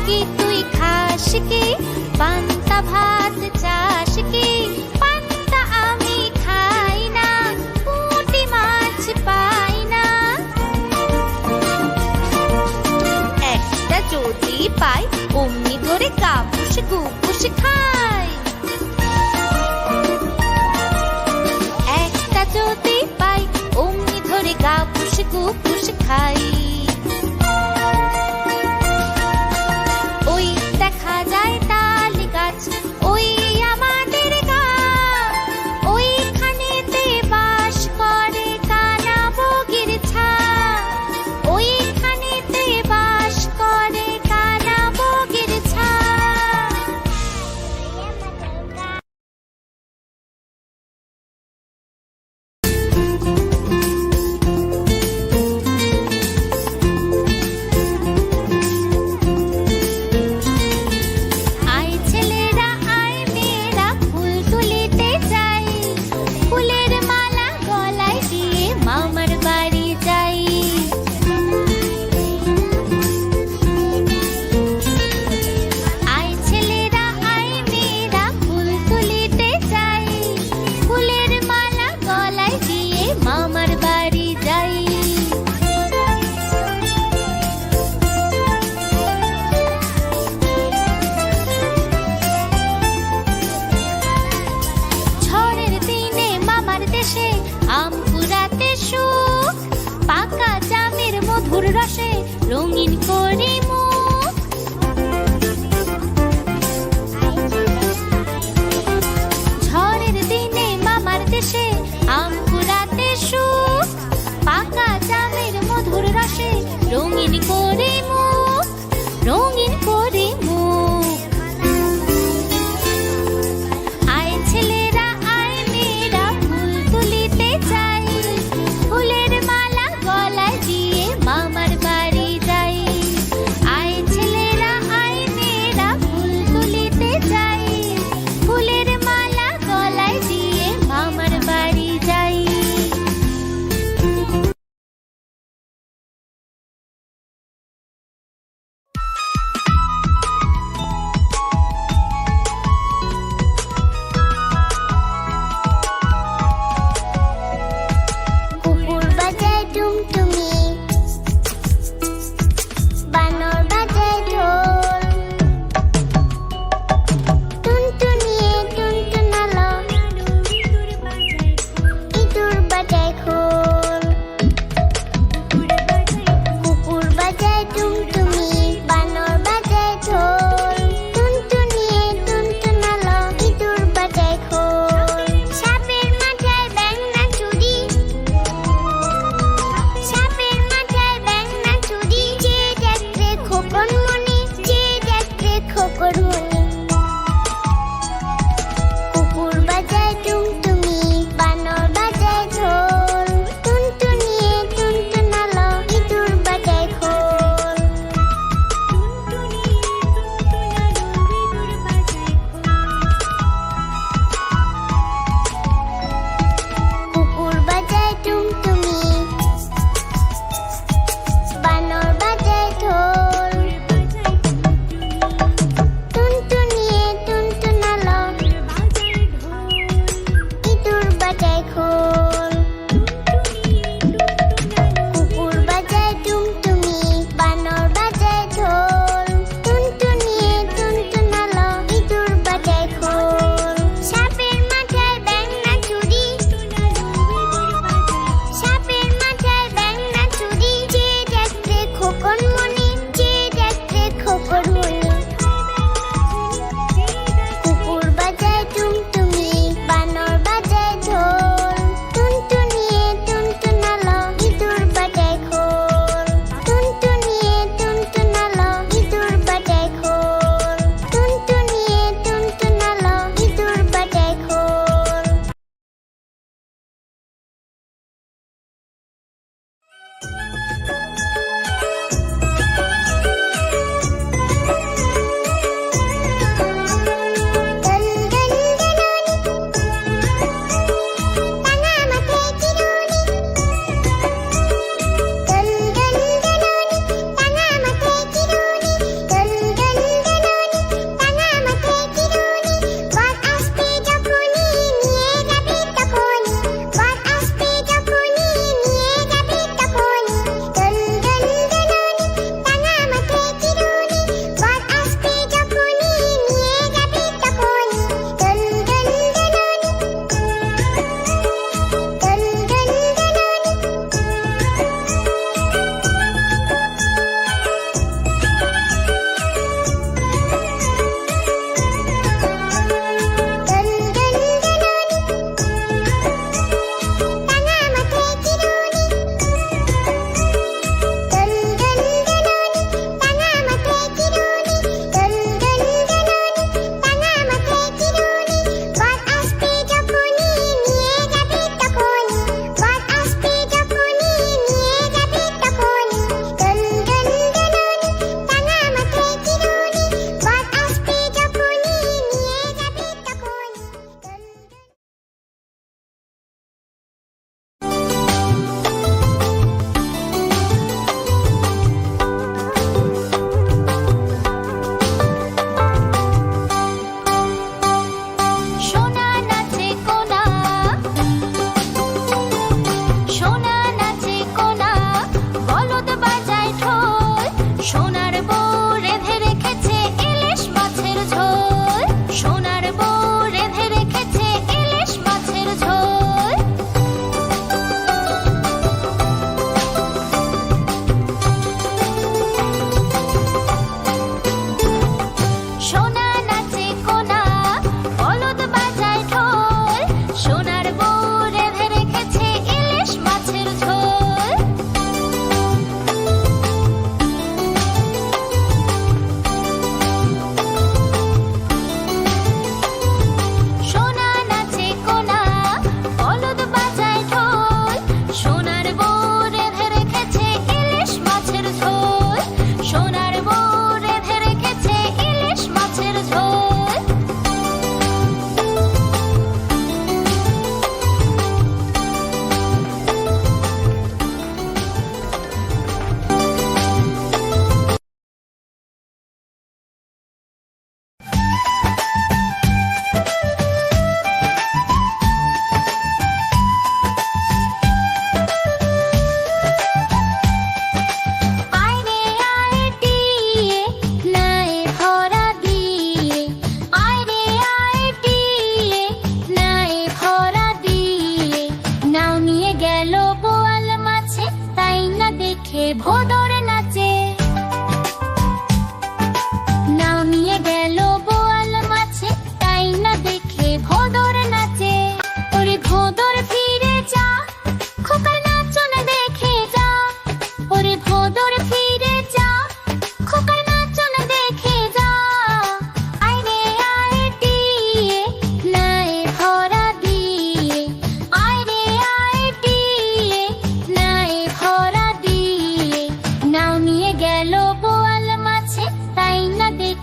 কি তুই খাস কি পান্তা ভাত চাস কি? পান্তা আমি খাই না, পুঁটি মাছ পাই না। একটা যদি পাই অমনি ধরে গাপুস গুপুস খাই। একটা যদি পাই অমনি ধরে গাপুস গুপুস খাই। ওই দেখা যায় তাল গাছ, ওই আমাদের গা, ওইখানেতে বাস করে কানা বগির ছা। ওইখানেতে বাস করে কানা বগির ছা।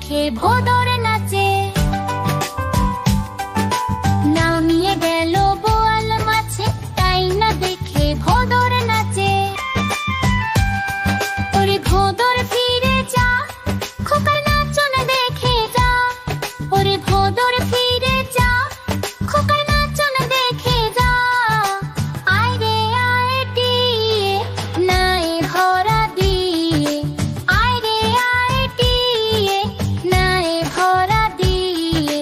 দেখে ভোদর নাচে। নাও নিয়ে গেল বোয়াল মাছে, তাই না দেখে ভোদর নাচে। ওরে ভোদর ফিরে যা, খোকার নাচন দেখে যা। ওরে ভোদর ফিরে যা, খোকার নাচন দেখে যা। আয় রে আয় টিয়ে, নাই ভরা দিয়ে। আয় রে আয় টিয়ে, নাই ভরা দিয়ে।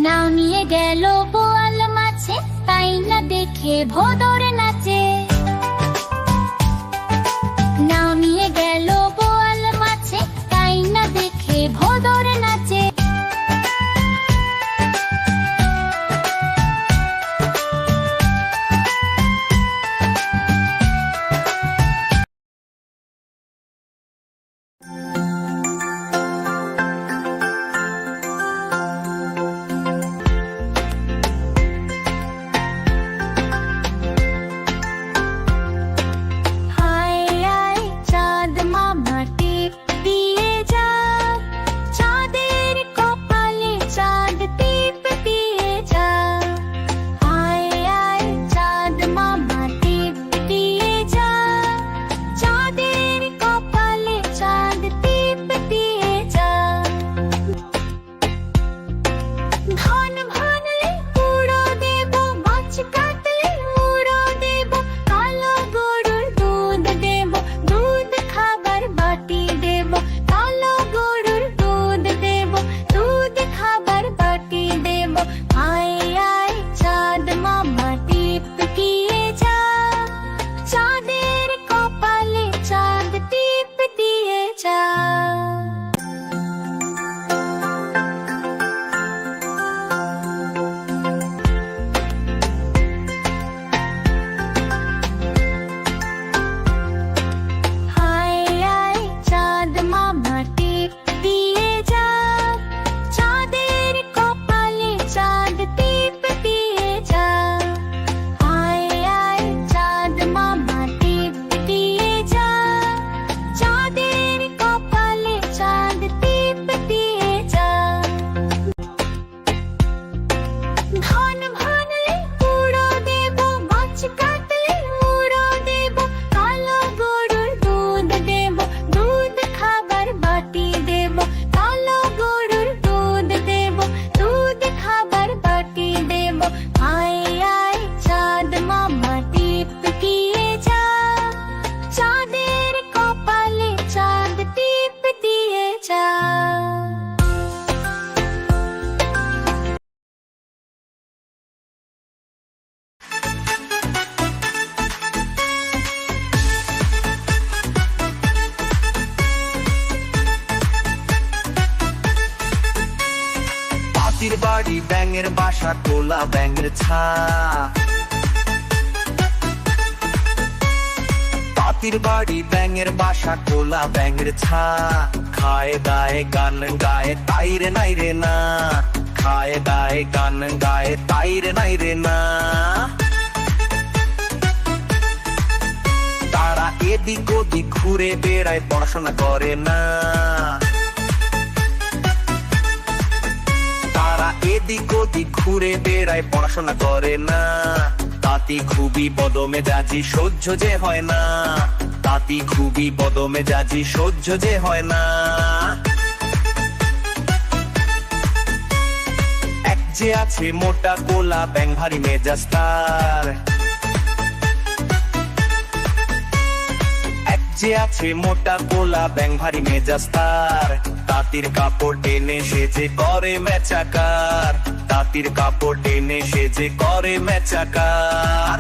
নাও নিয়ে গেল বোয়াল মাছে, তাই না দেখে ভোদর নাচে। নাও নিয়ে গেল বোয়াল মাছে, তাই না দেখে ভোদর নাচে। হায় আয় চাঁদ মামা টিপ দিয়ে যা, চাঁদের কপালে চাঁদ টিপ দিয়ে যা। হায় আয় চাঁদ মামা টিপ দিয়ে যা, চাঁদের কপালে চাঁদ টিপ দিয়ে যা। ধান ভানলে উড়ো দেব, মাছ কাটলে উড়ো দেব। কালো গরুর দুধ দেব, দুধ খাবার বাটি দেব। কালো গরুর দুধ দেব, দুধ খাবার বাটি দেব। হায় আয় চাঁদ মামা টিপ দিয়ে যা, চাঁদের কপালে চাঁদ টিপ দিয়ে যা। হায় আয় চাঁদ মামা টিপ দিয়ে যা, চাঁদের কপালে চাঁদ টিপ দিয়ে যা। হায় আয় চাঁদ মামা টিপ দিয়ে যা, চাঁদের কপালে চাঁদ টিপ দিয়ে যা। ধান ভানলে উড়ো দেব, মাছ কাটলে উড়ো দেব। কালো গরুর দুধ দেব, দুধ খাবার বাটি দেব। কালো গরুর দুধ দেব, দুধ খাবার বাটি দেব। হায় আয় চাঁদ মামা টিপ দিয়ে যা, চাঁদের কপালে চাঁদ টিপ দিয়ে যা। পাতির বাড়ি ব্যাঙের বাসা, তোলা ব্যাঙের ছা। পাতির বাড়ি ব্যাঙের বাসা, তোলা ব্যাঙের ছা। খায় দায় গান গায়, তাই রে নাই রে না। খায় দায় গান গায়, তাই রে নাই রে না। তারা এদিক ওদিক ঘুরে বেড়ায়, পড়াশোনা করে না। তারা এদিক ওদিক ঘুরে বেড়ায়, পড়াশোনা করে না। তাতি খুবই বদমেজাজি, সহ্য যে হয় না। তাতি খুবই বদমেজাজি, সহ্য যে হয় না। এক যে আছে মোটা কোলা ব্যাঙ, ভারী মেজাজ তার। এক যে আছে মোটা কোলা ব্যাঙ, ভারী মেজাজ তার। তাঁতির কাপড় টেনে সে যে করে মেচাকার। তাঁতির কাপড় টেনে সে যে করে মেচাকার।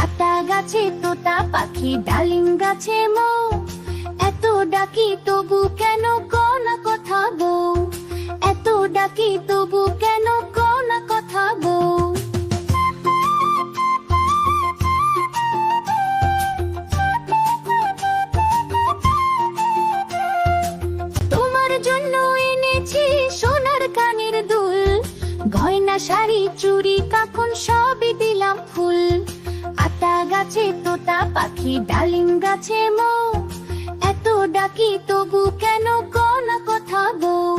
আতা গাছে তোতা পাখি, ডালিম গাছে মৌ। এত ডাকি তবু কেন কও না কথা বউ। এত ডাকি তবু কেন কও না কথা বউ। গাছে তোতা পাখি ডালিম গাছে মৌ, এত ডাকি তবু কেন কও না কথা বউ,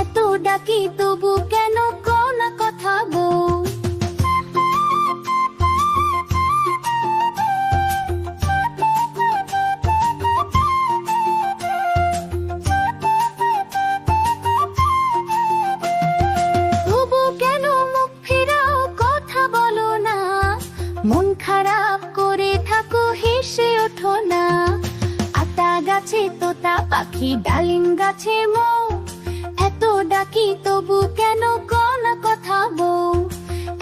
এত ডাকি তবু কেন কও না কথা বউ। তবু কেন মুখ ফিরাও কথা বলো না, মন খারাপ করে থাকো হেসে ওঠো না। আতা গাছে তোতা পাখি ডালিম গাছে মৌ, এত ডাকি তবু কেন কও না কথা বউ,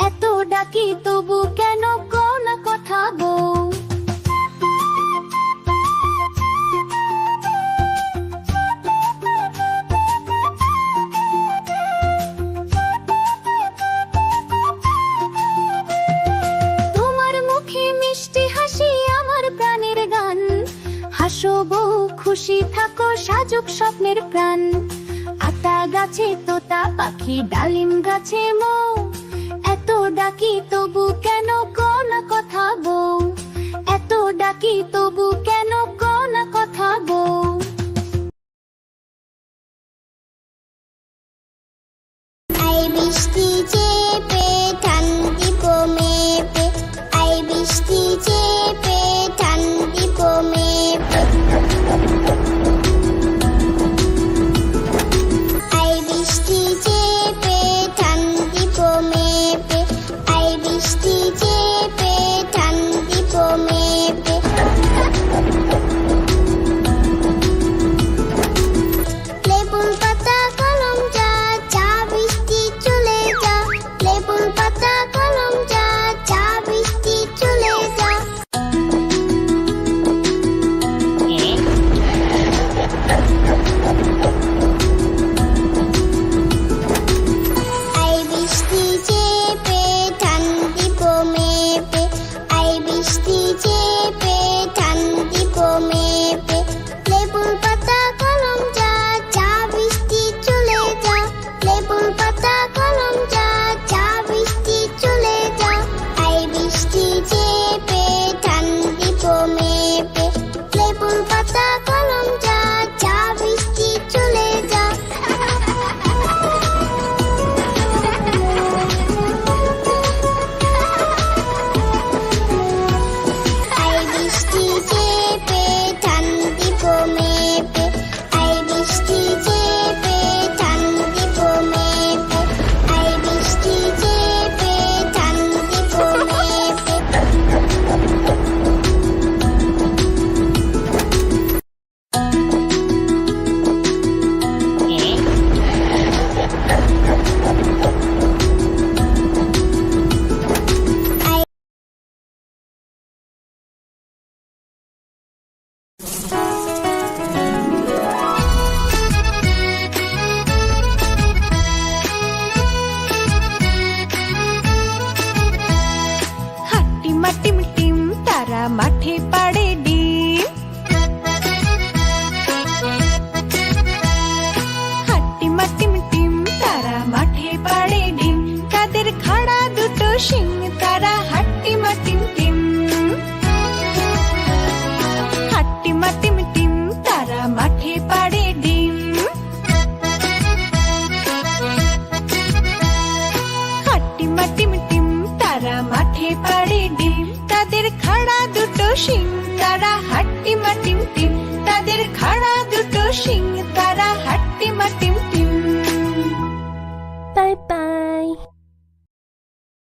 এত ডাকি তবু কেন কও না কথা বউ। তোমার মুখে মিষ্টি হাসি আমার প্রাণের গান, হাসো বউ খুশি থাকো সাজুক স্বপ্নের প্রাণ। আতা গাছে তোতা পাখি ডালিম গাছে মৌ, এত ডাকি তবু কেন কও না কথা বউ, এত ডাকি তবু কেন কও না কথা বউ। আই বৃষ্টি চেপে ঠান্ডি মেপে, আই বৃষ্টি চেপে ঠান্ডি মেপে, আই বৃষ্টি চেপে ঠান্ডি মেপে, আই বৃষ্টি চেপে ঠান্ডি মেপে। লেবুর পাতা কলম যা, চা বৃষ্টি চলে যা, লেবুর পাতা কলম যা, চা বৃষ্টি চলে যা। আই বৃষ্টি চেপে ঠান্ডি মেপে, আই বৃষ্টি চেপে ঠান্ডি মেপে, লেবুর পাতা কলম যা, চা বৃষ্টি চলে যা, লেবুর পাতা কলম যা, চা বৃষ্টি চলে যা। আই বৃষ্টি চেপে ঠান্ডি মেপে, লেবুর পাতা কলম যা, চা বৃষ্টি চলে যা। আই বৃষ্টি চেপে ঠান্ডি মেপে, আই বৃষ্টি চেপে ঠান্ডি মেপে, আই বৃষ্টি চেপে ঠান্ডি মেপে। হাট্টিম টিম টিম তারা মাঠে পাড়ে ডিম, হাট্টিম টিম টিম তারা মাঠে পাড়ে ডিম, তাদের খাড়া দুটো শিং তারা হাট্টিম টিম টিম, হাট্টিম টিম টিম তারা মাঠে পাড়ে ডিম, হাট্টিম টিম টিম তারা মাঠে পাড়ে ডিম, তাদের খাড়া দুটো শিং তারা হাট্টিম টিম টিম, তাদের খাড়া দুটো শিং